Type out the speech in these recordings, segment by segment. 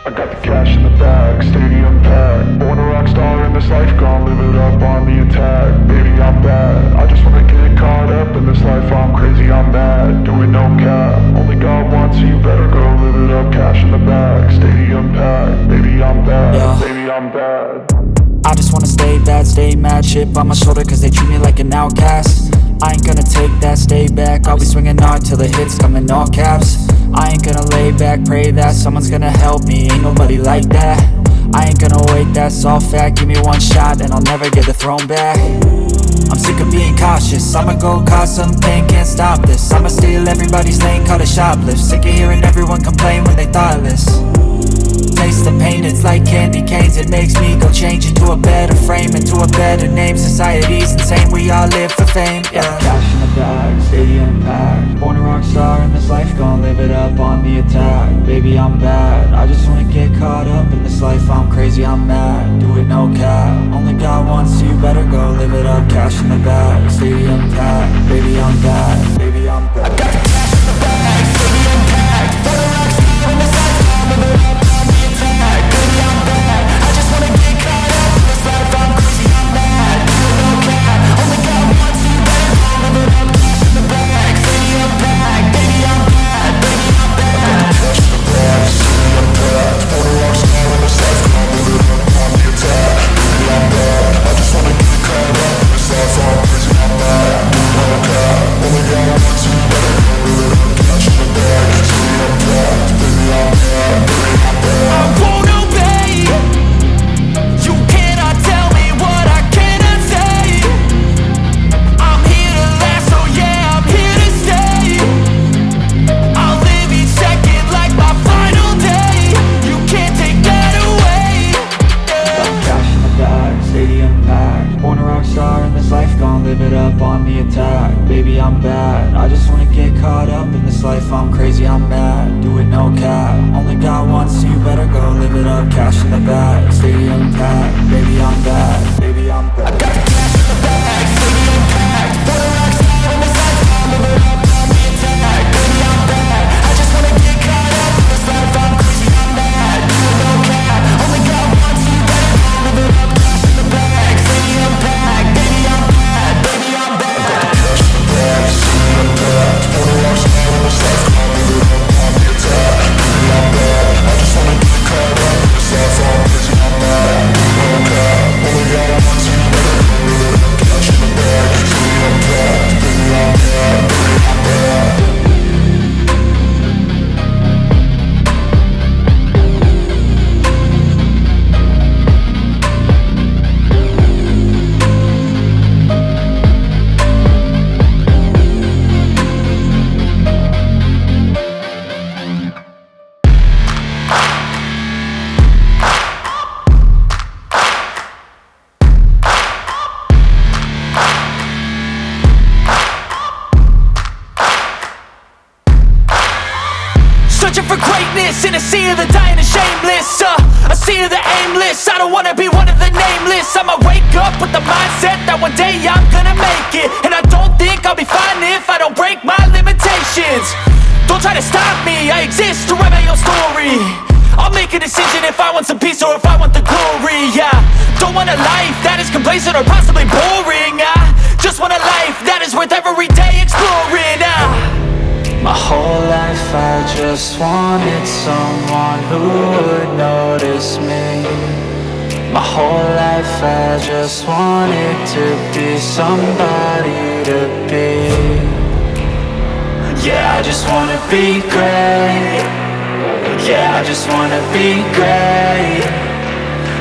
I got the cash in the bag, stadium packed. Born a rock star in this life, gon' live it up on the attack. Baby, I'm bad, I just wanna get caught up in this life. I'm crazy, I'm mad, doing no cap. Only God wants, so you better go live it up. Cash in the bag, stadium packed. Baby, I'm bad, Yeah. baby, I'm bad. I just wanna stay bad, stay mad. Chip on my shoulder cause they treat me like an outcast. I ain't gonna take that, stay back. I'll be swinging hard till the hits come in all caps. I ain't gonna lay back, pray that someone's gonna help me. Ain't nobody like that. I ain't gonna wait, that's all fact. Give me one shot and I'll never get the throne back. I'm sick of being cautious, I'ma go cause some pain, can't stop this. I'ma steal everybody's lane, call it shoplift. Sick of hearing everyone complain when they thoughtless. Taste the pain, it's like candy canes. It makes me go change into a better frame, into a better name. Society's insane, we all live for fame, yeah. Cash in the bag, stadium packed. Born a rock star in this life, gon' live it up on the attack. Baby, I'm bad, I just wanna get caught up in this life. I'm crazy, I'm mad, do it no cap. Only God wants, so you better go live it up. Cash in the bag, stadium packed. Baby, I'm bad, baby, I'm bad. I got the cash in the bag, stadium packed. Born a rock star in this life, gon' live it up on the attack. Baby, I'm bad, I just wanna get caught up in this life. I'm crazy, I'm mad, do it no cap. Only God wants, so you better go live it up. Cash in the bag, stadium packed. Baby, I'm bad, baby, I'm bad. Cash in the bag, stadium packed. Born a rock star in this life, gon' live it up on the attack. Baby, I'm bad, I just wanna get caught up in this life. I'm crazy, I'm mad, do it no cap. Only God wants, so you better go live it up. Cash in the bag, stadium packed. Baby, I'm bad, baby, I'm bad. I won't obey. You cannot tell me what I cannot say. I'm here to last, so yeah, I'm here to stay. I'll live each second like my final day. You can't take that away, yeah. Cash in the bag, stadium packed. Born a rock star in this life, gon' live it up on the attack. Baby, I'm bad, I just wanna get caught up in this life. I'm crazy, I'm mad, do it no cap. Only God wants, so you better go live it up. Cash in the bag, stadium packed. Baby, I'm bad, baby, I'm bad. I got the cash in the bag, stadium packed. Born a rock star in this life, gon' live it up on the attack. Baby, I'm bad, I just wanna get caught up in this life. I'm crazy, I'm mad, do it no cap. Only God wants, so you better go live it up. Cash in the bag, stadium packed. Baby, I'm bad, baby, I'm bad. Cash in the bag, stadium packed. Born a rock star in this life, gon' live it up on the attack. Baby, I'm bad, I just wanna get caught up in this life. I'm crazy, I'm mad, do it no cap. Only God wants, so you better go live it up. Cash in the bag, stadium packed. Baby, I'm bad, baby, I'm bad. Searching for greatness in a sea of the dying and shameless, a sea of the aimless. I don't wanna be one of the nameless. I'ma wake up with the mindset that one day I'm gonna make it. And I don't think I'll be fine if I don't break my limitations. Don't try to stop me, I exist to write my own story. I'll make a decision if I want some peace or if I want the glory, yeah. Don't want a life that is complacent or possibly boring. I just want a life that is worth every day exploring. My whole life I just wanted someone who would notice me. My whole life I just wanted to be somebody to be. Yeah, I just wanna be great. Yeah, I just wanna be great.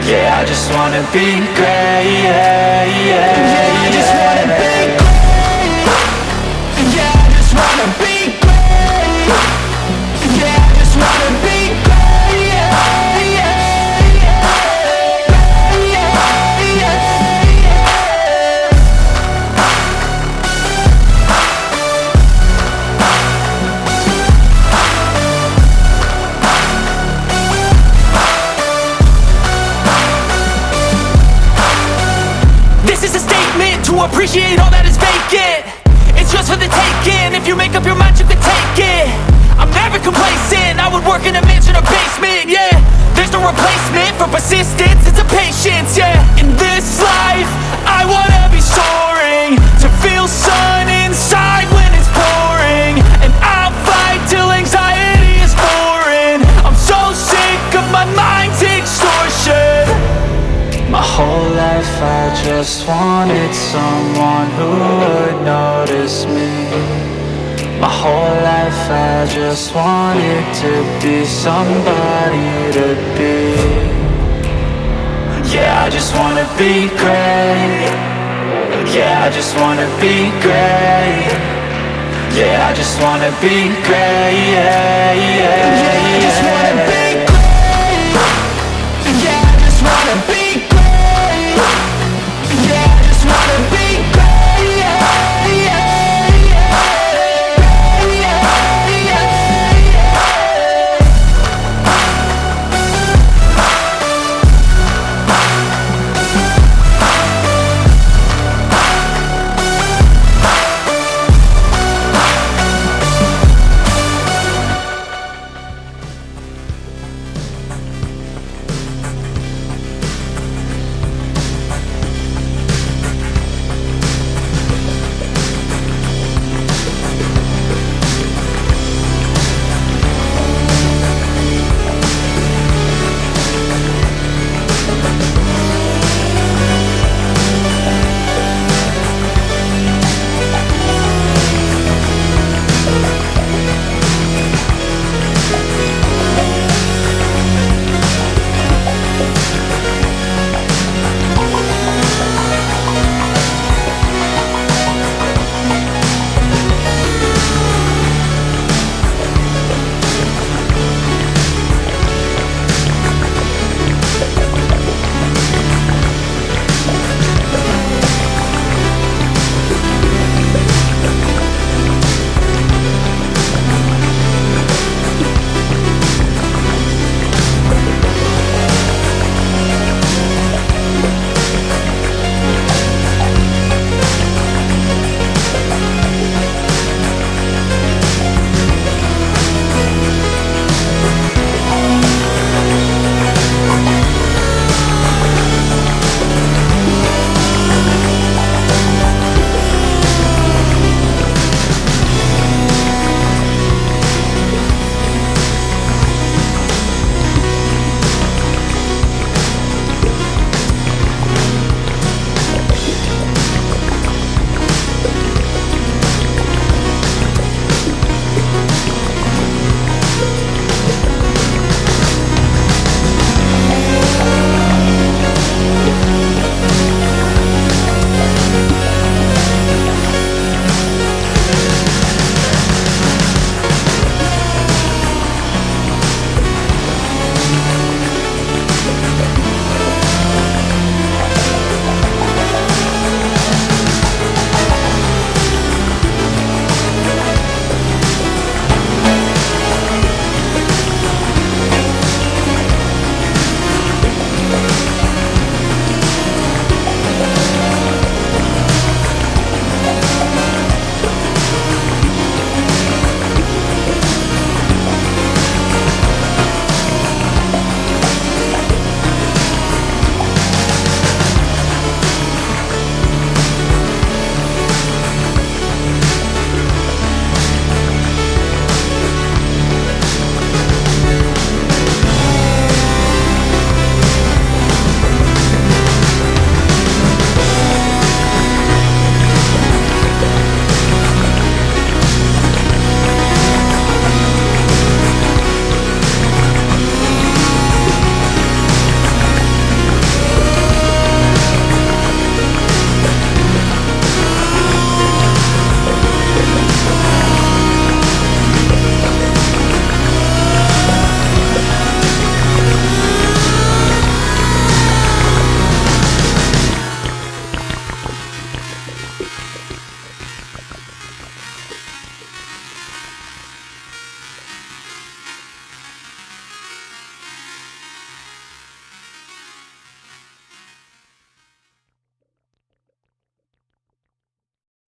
Yeah, I just wanna be great. Yeah, yeah, yeah, I just wanna be great. Yeah, I just wanna be great. Yeah, I just wanna be great. Yeah, yeah, yeah. Yeah, yeah, yeah. This is a statement to appreciate all that is vacant. It's yours for the taking. If you make up your mind, you can take it. I'm never complacent, I would work in a mansion or basement, yeah. There's no replacement for persistence, it's a patience, yeah. In this life, I wanna be soaring, to feel sun inside when it's pouring. And I'll fight till anxiety is foreign. I'm so sick of my mind's extortion. My whole life I just wanted someone who would notice me. My whole life I just wanted to be somebody to be. Yeah, I just wanna be great. Yeah, I just wanna be great. Yeah, I just wanna be great. Yeah, yeah, yeah, I just wanna be